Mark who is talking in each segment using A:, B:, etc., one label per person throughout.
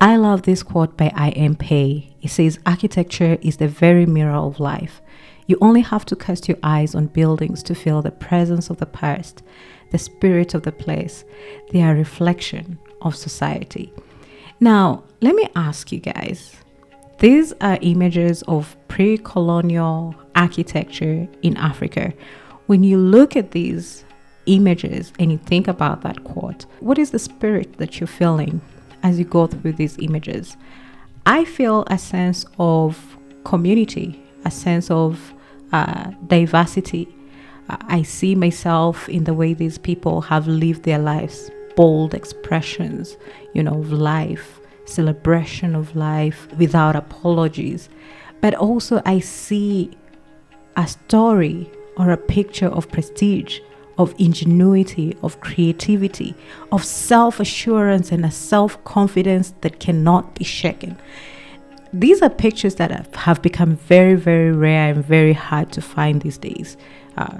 A: I love this quote by I.M. Pei. It says, "Architecture is the very mirror of life. You only have to cast your eyes on buildings to feel the presence of the past, the spirit of the place. They are a reflection of society." Now, let me ask you guys. These are images of pre-colonial architecture in Africa. When you look at these images and you think about that quote, what is the spirit that you're feeling as you go through these images? I feel a sense of community, a sense of diversity. I see myself in the way these people have lived their lives, bold expressions, of life, celebration of life without apologies. But also I see a story or a picture of prestige, of ingenuity, of creativity, of self-assurance and a self-confidence that cannot be shaken. These are pictures that have become very, very rare and very hard to find these days.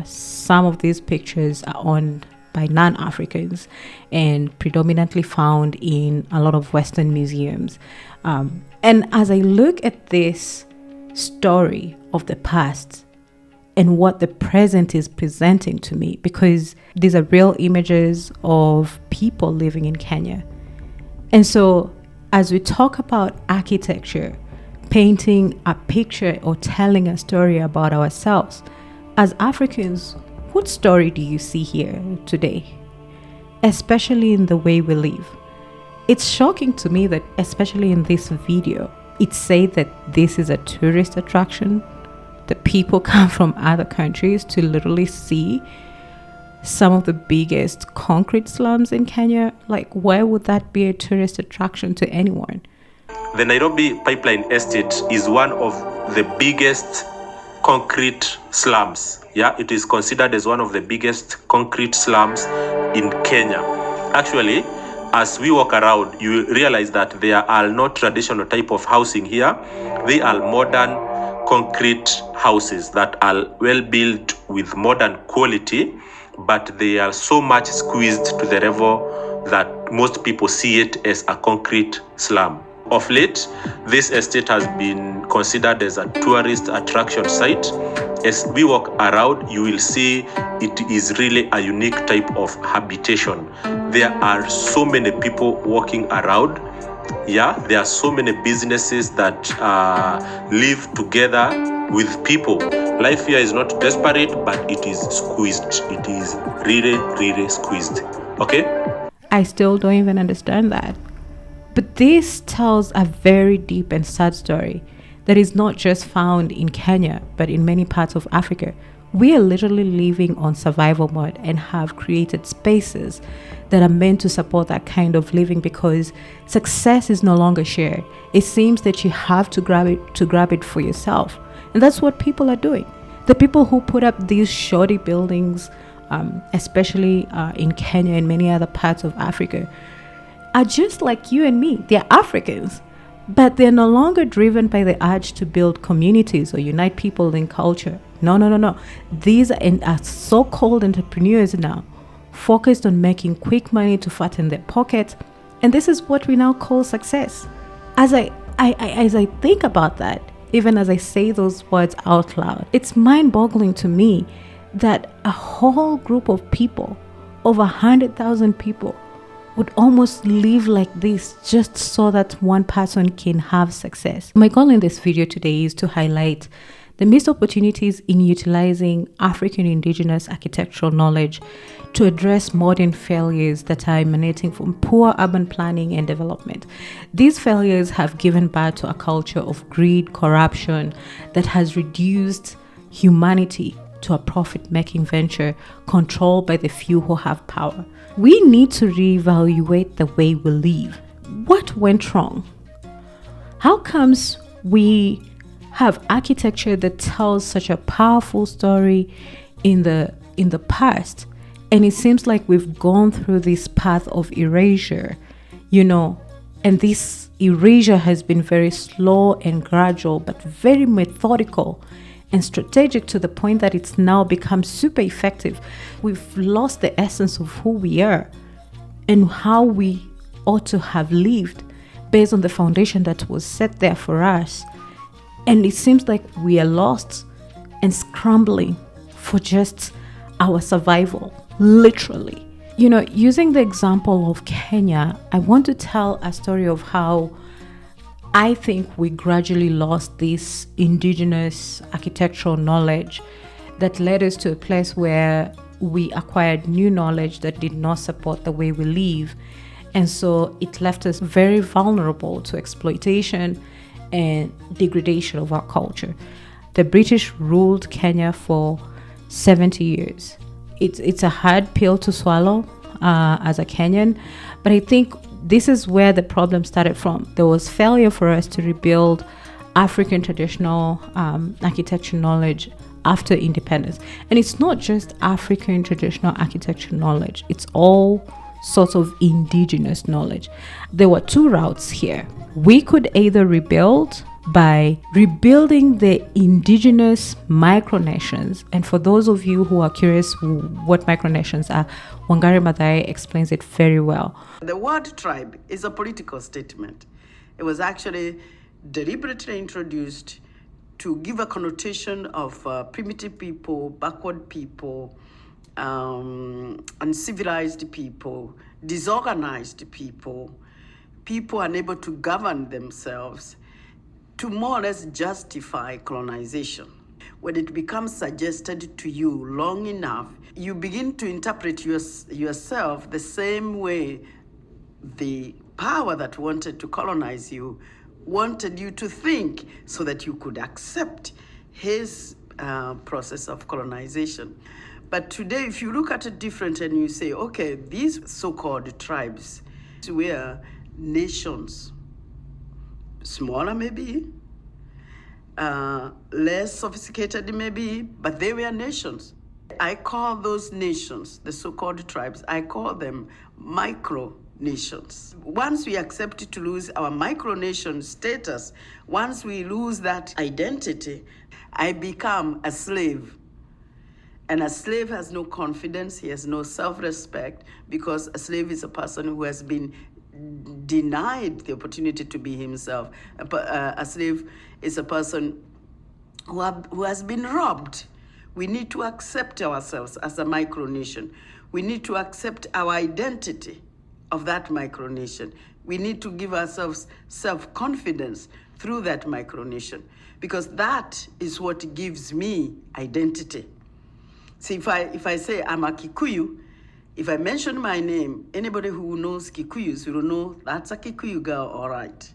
A: Some of these pictures are owned by non-Africans and predominantly found in a lot of Western museums. And as I look at this story of the past and what the present is presenting to me, because these are real images of people living in Kenya. And so as we talk about architecture, painting a picture or telling a story about ourselves, as Africans, what story do you see here today? Especially in the way we live. It's shocking to me that, especially in this video, it said that this is a tourist attraction. The people come from other countries to literally see some of the biggest concrete slums in Kenya. Like, why would that be a tourist attraction to anyone?
B: The Nairobi Pipeline Estate is one of the biggest concrete slums. Yeah, it is considered as one of the biggest concrete slums in Kenya. Actually, as we walk around, you realize that there are no traditional type of housing here. They are modern concrete houses that are well built with modern quality, but they are so much squeezed to the level that most people see it as a concrete slum. Of late, this estate has been considered as a tourist attraction site. As we walk around, you will see it is really a unique type of habitation. There are so many people walking around. Yeah, there are so many businesses that live together with people. Life here is not desperate, but it is squeezed. It is really, really squeezed. Okay?
A: I still don't even understand that. But this tells a very deep and sad story that is not just found in Kenya, but in many parts of Africa. We are literally living on survival mode and have created spaces that are meant to support that kind of living, because success is no longer shared. It seems that you have to grab it for yourself. And that's what people are doing. The people who put up these shoddy buildings, especially in Kenya and many other parts of Africa, are just like you and me. They're Africans, but they're no longer driven by the urge to build communities or unite people in culture. No. These are so-called entrepreneurs now, focused on making quick money to fatten their pockets, and this is what we now call success. As I think about that, even as I say those words out loud, it's mind-boggling to me that a whole group of people, over 100,000 people, would almost live like this just so that one person can have success. My goal in this video today is to highlight the missed opportunities in utilizing African indigenous architectural knowledge to address modern failures that are emanating from poor urban planning and development. These failures have given birth to a culture of greed, corruption that has reduced humanity to a profit-making venture controlled by the few who have power. We need to reevaluate the way we live. What went wrong? How comes we have architecture that tells such a powerful story in the past, and it seems like we've gone through this path of erasure, and this erasure has been very slow and gradual, but very methodical and strategic, to the point that it's now become super effective. We've lost the essence of who we are and how we ought to have lived, based on the foundation that was set there for us. And it seems like we are lost and scrambling for just our survival, literally. Using the example of Kenya, I want to tell a story of how I think we gradually lost this indigenous architectural knowledge that led us to a place where we acquired new knowledge that did not support the way we live. And so it left us very vulnerable to exploitation and degradation of our culture. The British ruled Kenya for 70 years. It's a hard pill to swallow as a Kenyan, but I think this is where the problem started from. There was failure for us to rebuild African traditional architecture knowledge after independence. And it's not just African traditional architecture knowledge, it's all sorts of indigenous knowledge. There were two routes here. We could either rebuild by rebuilding the indigenous micronations. And for those of you who are curious what micronations are, Wangari Maathai explains it very well.
C: The word tribe is a political statement. It was actually deliberately introduced to give a connotation of primitive people, backward people, uncivilized people, disorganized people, people unable to govern themselves, to more or less justify colonization. When it becomes suggested to you long enough, you begin to interpret yourself the same way the power that wanted to colonize you wanted you to think, so that you could accept his process of colonization. But today, if you look at it different and you say, okay, these so-called tribes were nations, smaller maybe, less sophisticated maybe, but they were nations. I call those nations, the so-called tribes, I call them micro-nations. Once we accept to lose our micronation status, once we lose that identity, I become a slave. And a slave has no confidence, he has no self-respect, because a slave is a person who has been denied the opportunity to be himself. A slave is a person who has been robbed. We need to accept ourselves as a micronation. We need to accept our identity of that micronation. We need to give ourselves self-confidence through that micronation, because that is what gives me identity. See, if I say I'm a Kikuyu, if I mention my name, anybody who knows Kikuyus will know that's a Kikuyu girl, all right.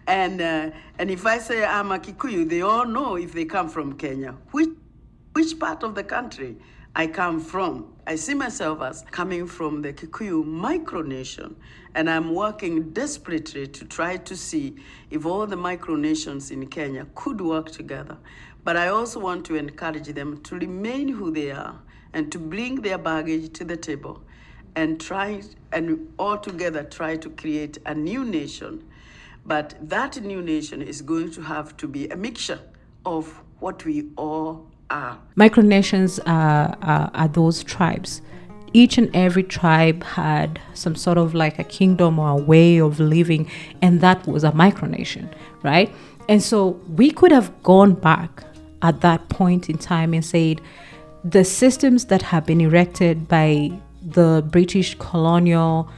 C: And if I say I'm a Kikuyu, they all know if they come from Kenya, which part of the country I come from. I see myself as coming from the Kikuyu micronation, and I'm working desperately to try to see if all the micronations in Kenya could work together. But I also want to encourage them to remain who they are and to bring their baggage to the table and all together try to create a new nation. But that new nation is going to have to be a mixture of what we all are.
A: Micronations are those tribes. Each and every tribe had some sort of like a kingdom or a way of living, and that was a micronation, right? And so we could have gone back at that point in time and said, the systems that have been erected by the British colonial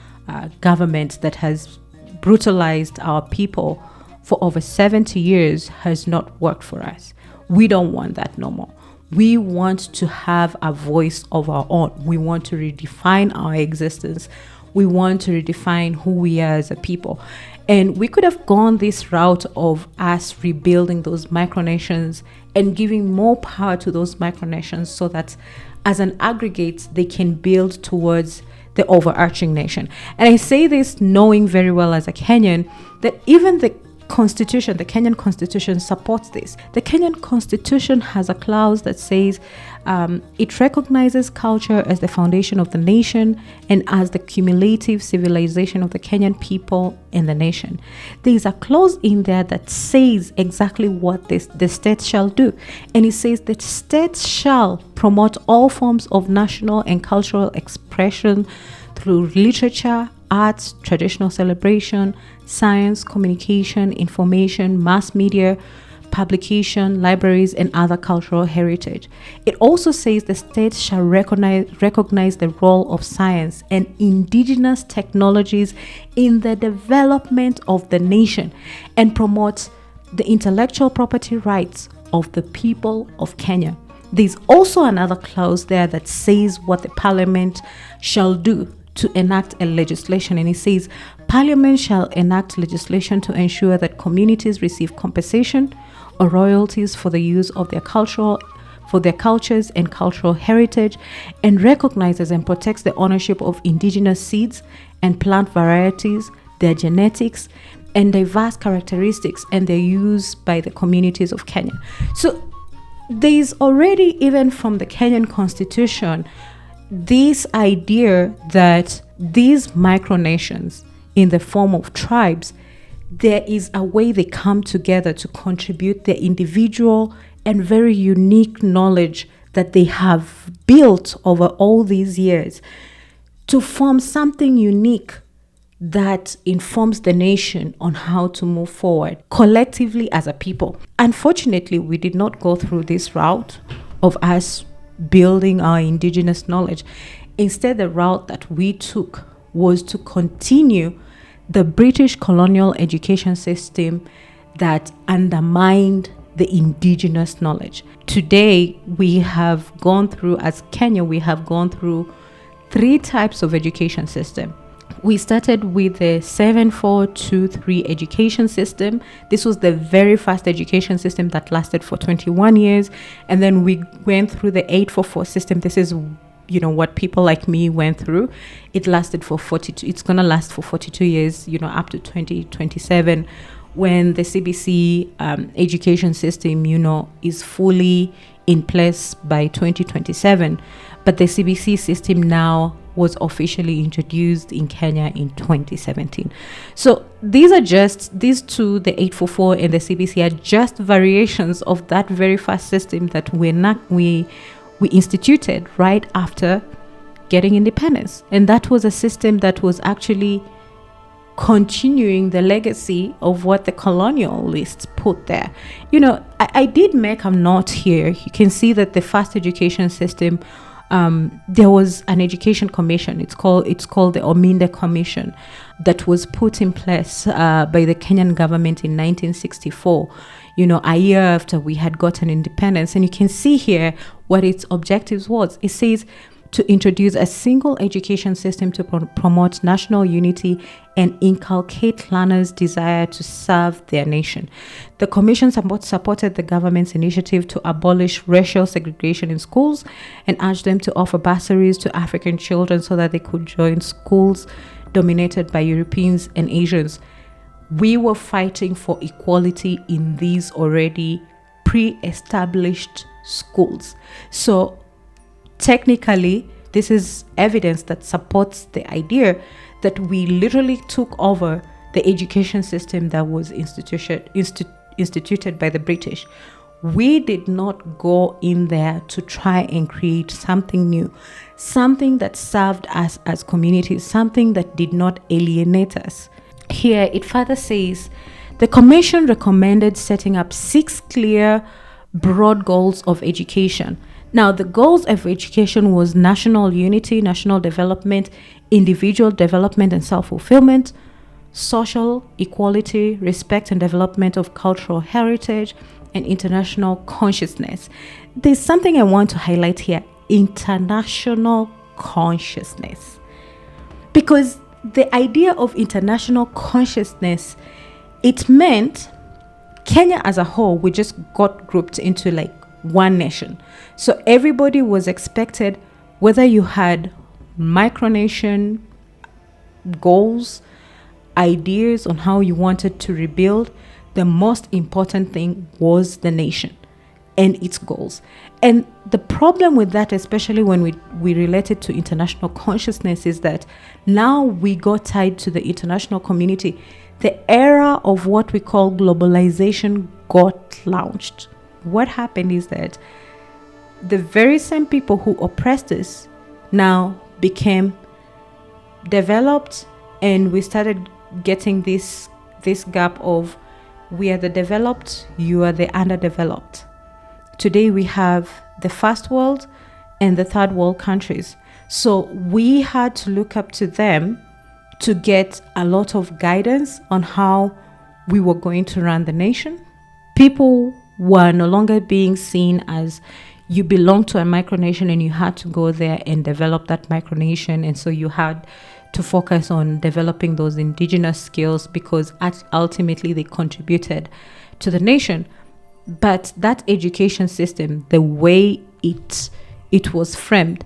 A: government that has brutalized our people for over 70 years has not worked for us. We don't want that no more. We want to have a voice of our own. We want to redefine our existence. We want to redefine who we are as a people. And we could have gone this route of us rebuilding those micronations and giving more power to those micronations so that as an aggregate, they can build towards the overarching nation. And I say this knowing very well as a Kenyan that even the Constitution, the Kenyan Constitution supports this. The Kenyan Constitution has a clause that says it recognizes culture as the foundation of the nation and as the cumulative civilization of the Kenyan people and the nation. There is a clause in there that says exactly what the state shall do. And it says that states shall promote all forms of national and cultural expression through literature, arts, traditional celebration, science, communication, information, mass media, publication, libraries, and other cultural heritage. It also says the state shall recognize the role of science and indigenous technologies in the development of the nation and promote the intellectual property rights of the people of Kenya. There's also another clause there that says what the parliament shall do to enact a legislation, and it says parliament shall enact legislation to ensure that communities receive compensation or royalties for the use of their cultures and cultural heritage, and recognizes and protects the ownership of indigenous seeds and plant varieties, their genetics and diverse characteristics, and their use by the communities of Kenya. So there's already, even from the Kenyan constitution, this idea that these micronations in the form of tribes, there is a way they come together to contribute their individual and very unique knowledge that they have built over all these years to form something unique that informs the nation on how to move forward collectively as a people. Unfortunately, we did not go through this route of us building our indigenous knowledge. Instead, the route that we took was to continue the British colonial education system that undermined the indigenous knowledge. Today, we have gone through, as Kenya, we have gone through 3 types of education system. We started with the 7-4-2-3 education system. This was the very first education system that lasted for 21 years. And then we went through the 8-4-4 system. This is, what people like me went through. It lasted for 42. It's going to last for 42 years, up to 2027, when the CBC education system, is fully in place by 2027. But the CBC system now was officially introduced in Kenya in 2017. So these two, the 844 and the CBC, are just variations of that very first system that we instituted right after getting independence. And that was a system that was actually continuing the legacy of what the colonialists put there. I did make a note here. You can see that the first education system, there was an education commission. It's called the Ominde Commission, that was put in place by the Kenyan government in 1964, a year after we had gotten independence. And you can see here what its objectives was. It says to introduce a single education system to promote national unity and inculcate learners' desire to serve their nation. The commission supported the government's initiative to abolish racial segregation in schools and urged them to offer bursaries to African children so that they could join schools dominated by Europeans and Asians. We were fighting for equality in these already pre-established schools. So technically, this is evidence that supports the idea that we literally took over the education system that was instituted by the British. We did not go in there to try and create something new, something that served us as communities, something that did not alienate us. Here it further says, the commission recommended setting up 6 clear, broad goals of education. Now, the goals of education was national unity, national development, individual development and self-fulfillment, social equality, respect and development of cultural heritage, and international consciousness. There's something I want to highlight here: international consciousness. Because the idea of international consciousness, it meant Kenya as a whole, we just got grouped into like one nation. So everybody was expected, whether you had micronation goals, ideas on how you wanted to rebuild, the most important thing was the nation and its goals. And the problem with that, especially when we relate it to international consciousness, is that now we got tied to the international community. The era of what we call globalization got launched. What happened is that the very same people who oppressed us now became developed And we started getting this gap of, we are the developed, you are the underdeveloped. Today we have the first world and the third world countries. So we had to look up to them to get a lot of guidance on how we were going to run the nation. People were no longer being seen as, you belong to a micronation and you had to go there and develop that micronation. And so you had to focus on developing those indigenous skills because ultimately they contributed to the nation. But that education system, the way it was framed,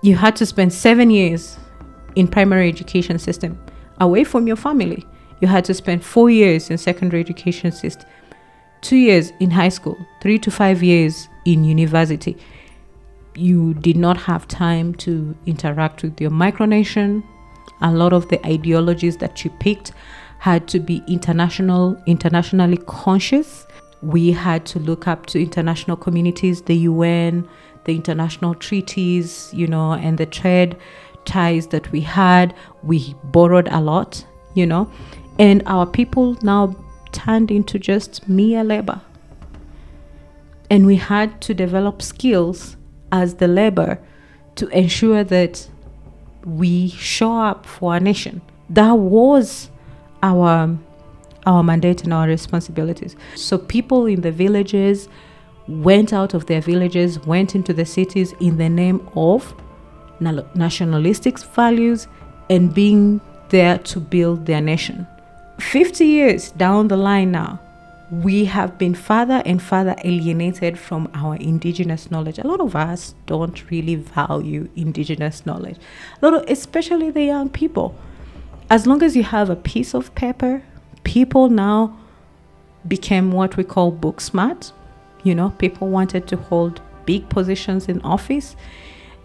A: you had to spend 7 years in primary education system away from your family. You had to spend 4 years in secondary education system, 2 years in high school, 3 to 5 years in university. You did not have time to interact with your micronation. A lot of the ideologies that you picked had to be internationally conscious. We had to look up to international communities, the UN, the international treaties, and the trade ties that we had. We borrowed a lot, and our people now turned into just mere labor. And we had to develop skills as the labor to ensure that we show up for our nation. That was our mandate and our responsibilities. So people in the villages went out of their villages, went into the cities in the name of nationalistic values and being there to build their nation. 50 years down the line now, we have been further and further alienated from our indigenous knowledge. A lot of us don't really value indigenous knowledge, especially the young people. As long as you have a piece of paper, people now became what we call book smart. People wanted to hold big positions in office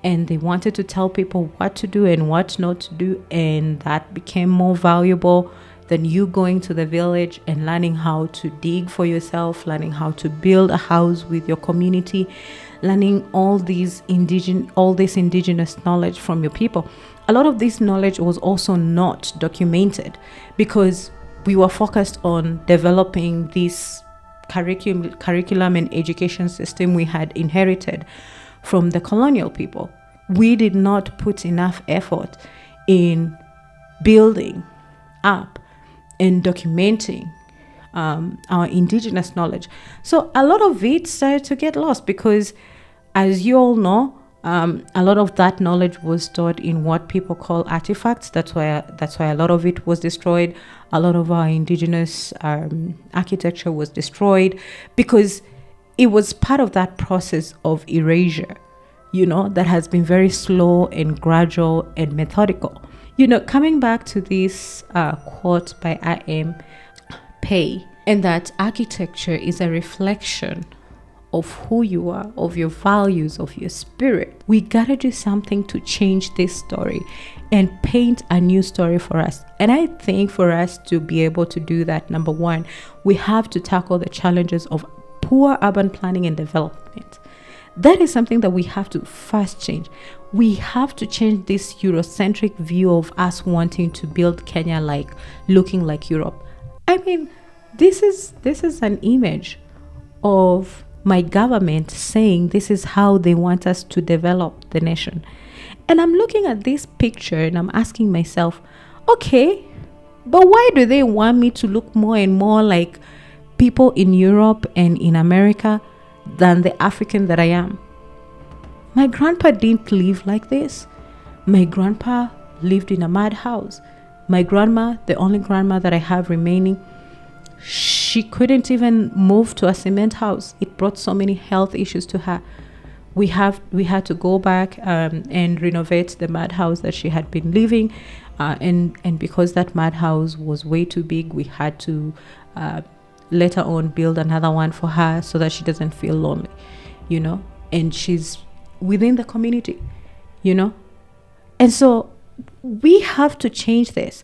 A: and they wanted to tell people what to do and what not to do, and that became more valuable than you going to the village and learning how to dig for yourself, learning how to build a house with your community, learning all this indigenous knowledge from your people. A lot of this knowledge was also not documented because we were focused on developing this curriculum and education system we had inherited from the colonial people. We did not put enough effort in building up and documenting our indigenous knowledge. So a lot of it started to get lost because, as you all know, a lot of that knowledge was stored in what people call artifacts. That's why a lot of it was destroyed. A lot of our indigenous architecture was destroyed because it was part of that process of erasure, that has been very slow and gradual and methodical. Coming back to this quote by I.M. Pei, and that architecture is a reflection of who you are, of your values, of your spirit. We gotta do something to change this story and paint a new story for us. And I think for us to be able to do that, number one, we have to tackle the challenges of poor urban planning and development. That is something that we have to first change. We have to change this Eurocentric view of us wanting to build Kenya looking like Europe. I mean, this is an image of my government saying this is how they want us to develop the nation. And I'm looking at this picture and I'm asking myself, okay, but why do they want me to look more and more like people in Europe and in America than the African that I am? My grandpa didn't live like this. My grandpa lived in a mud house. My grandma, the only grandma that I have remaining, she couldn't even move to a cement house. It brought so many health issues to her. We had to go back and renovate the mud house that she had been living, and because that mud house was way too big, we had to later on build another one for her so that she doesn't feel lonely, and she's within the community, And so we have to change this.